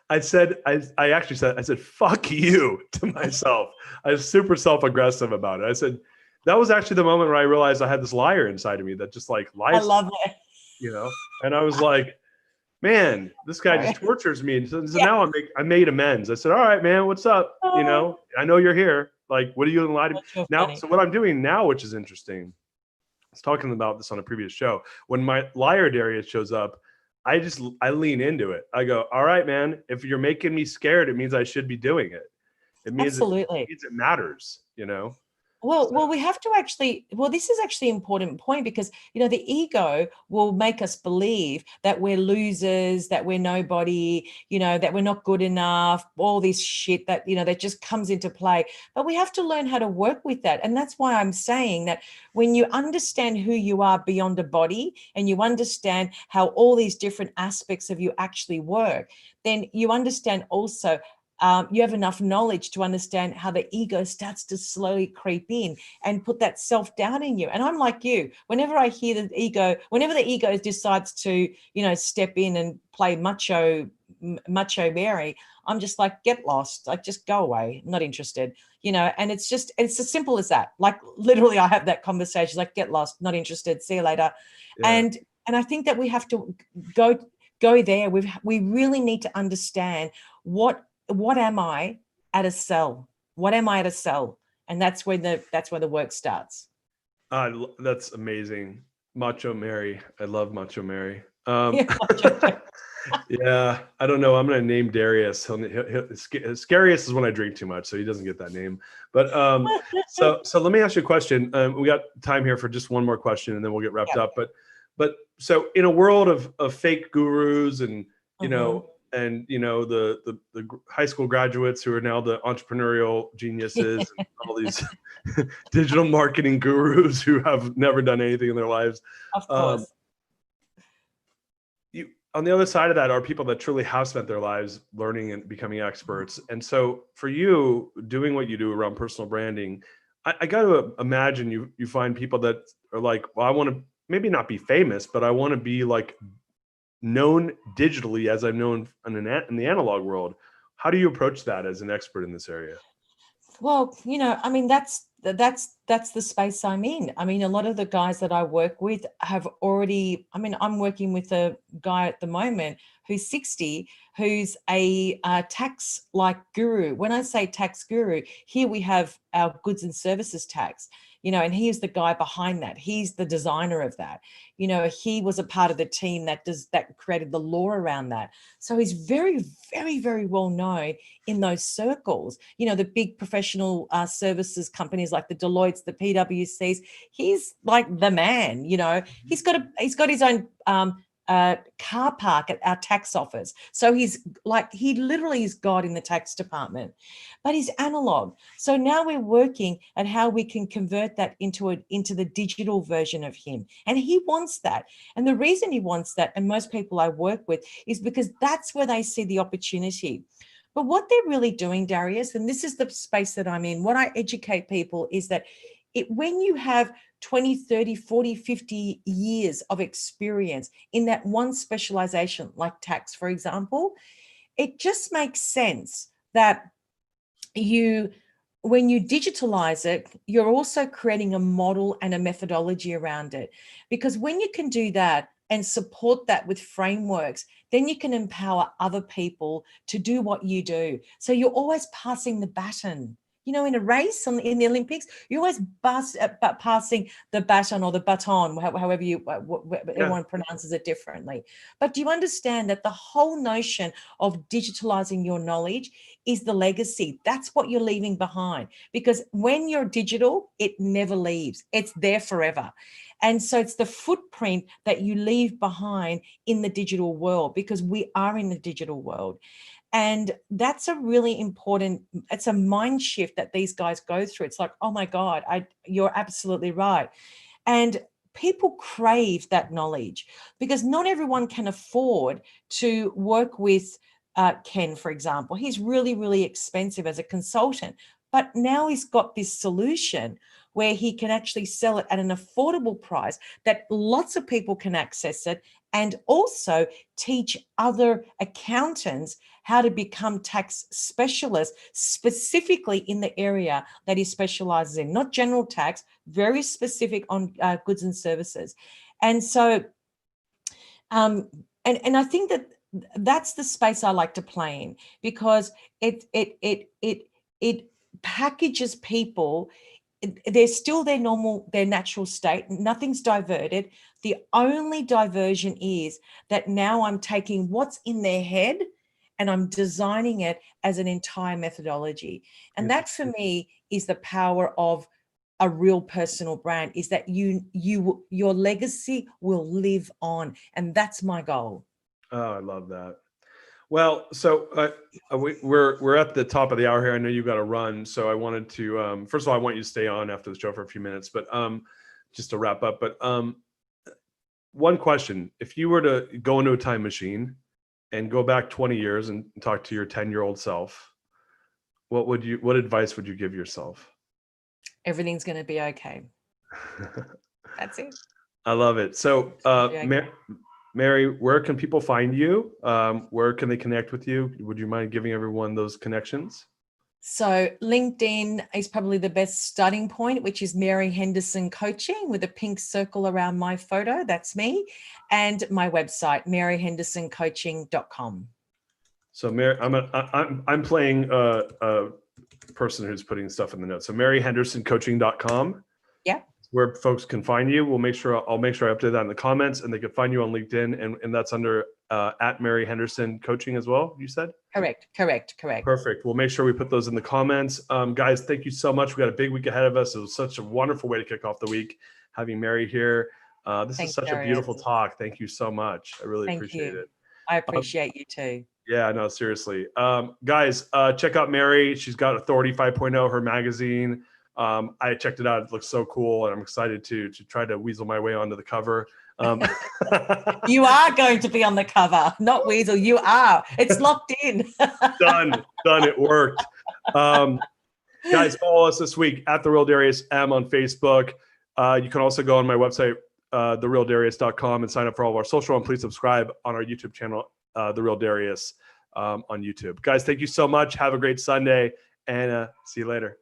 I actually said, fuck you to myself. I was super self-aggressive about it. I said, that was actually the moment where I realized I had this liar inside of me that just like lies. I love it. And I was like, man, this guy just tortures me. And so now I made amends. I said, all right, man, what's up? I know you're here. Like, what are you lie to me now? Funny. So what I'm doing now, which is interesting, I was talking about this on a previous show. When my liar Darius shows up, I lean into it. I go, all right, man, if you're making me scared, it means I should be doing it. It means absolutely. It matters, Well, we have to this is actually an important point because, the ego will make us believe that we're losers, that we're nobody, that we're not good enough, all this shit that, that just comes into play. But we have to learn how to work with that. And that's why I'm saying that when you understand who you are beyond a body and you understand how all these different aspects of you actually work, then you understand also you have enough knowledge to understand how the ego starts to slowly creep in and put that self-doubt in you. And I'm like you, whenever I hear whenever the ego decides to, step in and play macho Mary, I'm just like, get lost, like just go away, I'm not interested, and it's as simple as that. Like literally I have that conversation, like, get lost, not interested, see you later. Yeah. And I think that we have to go there. We really need to understand what am I at a cell? What am I at a cell? And that's where the work starts. That's amazing. Macho Mary. I love Macho Mary. Yeah, I don't know. I'm going to name Darius. Scariest is when I drink too much, so he doesn't get that name. But so let me ask you a question. We got time here for just one more question, and then we'll get wrapped up. But so in a world of fake gurus and the high school graduates who are now the entrepreneurial geniuses and all these digital marketing gurus who have never done anything in their lives. Of course. On the other side of that are people that truly have spent their lives learning and becoming experts. And so for you, doing what you do around personal branding, I got to imagine you find people that are like, well, I want to maybe not be famous, but I want to be like known digitally as I'm known in the analog world. How do you approach that as an expert in this area? Well, I mean, that's the space I'm in. I mean, a lot of the guys that I work with have already, I'm working with a guy at the moment who's 60, who's a tax like guru. When I say tax guru, here we have our goods and services tax, and he is the guy behind that. He's the designer of that. He was a part of the team that created the law around that. So he's very, very, very well known in those circles. The big professional services companies like the Deloittes, the PwCs. He's like the man. He's got his own car park at our tax office. So he literally is God in the tax department, but he's analog. So now we're working at how we can convert that into the digital version of him. And he wants that. And the reason he wants that, and most people I work with, is because that's where they see the opportunity. But what they're really doing, Darius, and this is the space that I'm in, what I educate people is that when you have 20, 30, 40, 50 years of experience in that one specialization, like tax, for example, it just makes sense that when you digitalize it, you're also creating a model and a methodology around it. Because when you can do that and support that with frameworks, then you can empower other people to do what you do. So you're always passing the baton. In a race in the Olympics, you're always passing the baton or the baton, however everyone pronounces it differently. But do you understand that the whole notion of digitalizing your knowledge is the legacy? That's what you're leaving behind. Because when you're digital, it never leaves. It's there forever. And so it's the footprint that you leave behind in the digital world, because we are in the digital world. And that's a really important, it's a mind shift that these guys go through. It's like, oh my God, you're absolutely right. And people crave that knowledge, because not everyone can afford to work with Ken, for example. He's really, really expensive as a consultant, but now he's got this solution where he can actually sell it at an affordable price that lots of people can access it, and also teach other accountants how to become tax specialists specifically in the area that he specializes in, not general tax, very specific on goods and services. And so, and I think that's the space I like to play in, because it packages people. They're still their natural state. Nothing's diverted. The only diversion is that now I'm taking what's in their head and I'm designing it as an entire methodology. And that for me is the power of a real personal brand, is that your legacy will live on. And that's my goal. Oh, I love that. Well, so we're at the top of the hour here. I know you've got to run, so I wanted to first of all, I want you to stay on after the show for a few minutes, but just to wrap up. But one question: if you were to go into a time machine and go back 20 years and talk to your 10-year-old self, what advice would you give yourself? Everything's going to be okay. That's it. I love it. So, Mary, where can people find you? Where can they connect with you? Would you mind giving everyone those connections? So LinkedIn is probably the best starting point, which is Mary Henderson Coaching with a pink circle around my photo. That's me. And my website, maryhendersoncoaching.com. So Mary, I'm playing a person who's putting stuff in the notes. So maryhendersoncoaching.com. Yeah. Where folks can find you. I'll make sure I update that in the comments, and they can find you on LinkedIn, and that's under at Mary Henderson Coaching as well. You said? Correct. Perfect. We'll make sure we put those in the comments. Guys, thank you so much. We got a big week ahead of us. It was such a wonderful way to kick off the week, having Mary here. This is such a beautiful talk. Thank you so much. I really appreciate it. I appreciate you too. Yeah, no, seriously. Guys, check out Mary. She's got Authority 5.0, her magazine. I checked it out. It looks so cool, and I'm excited to try to weasel my way onto the cover. You are going to be on the cover, not weasel. You are. It's locked in. Done. It worked. Guys, follow us this week at The Real Darius M on Facebook. You can also go on my website, therealdarius.com, and sign up for all of our social. And please subscribe on our YouTube channel, The Real Darius, on YouTube. Guys, thank you so much. Have a great Sunday, and see you later.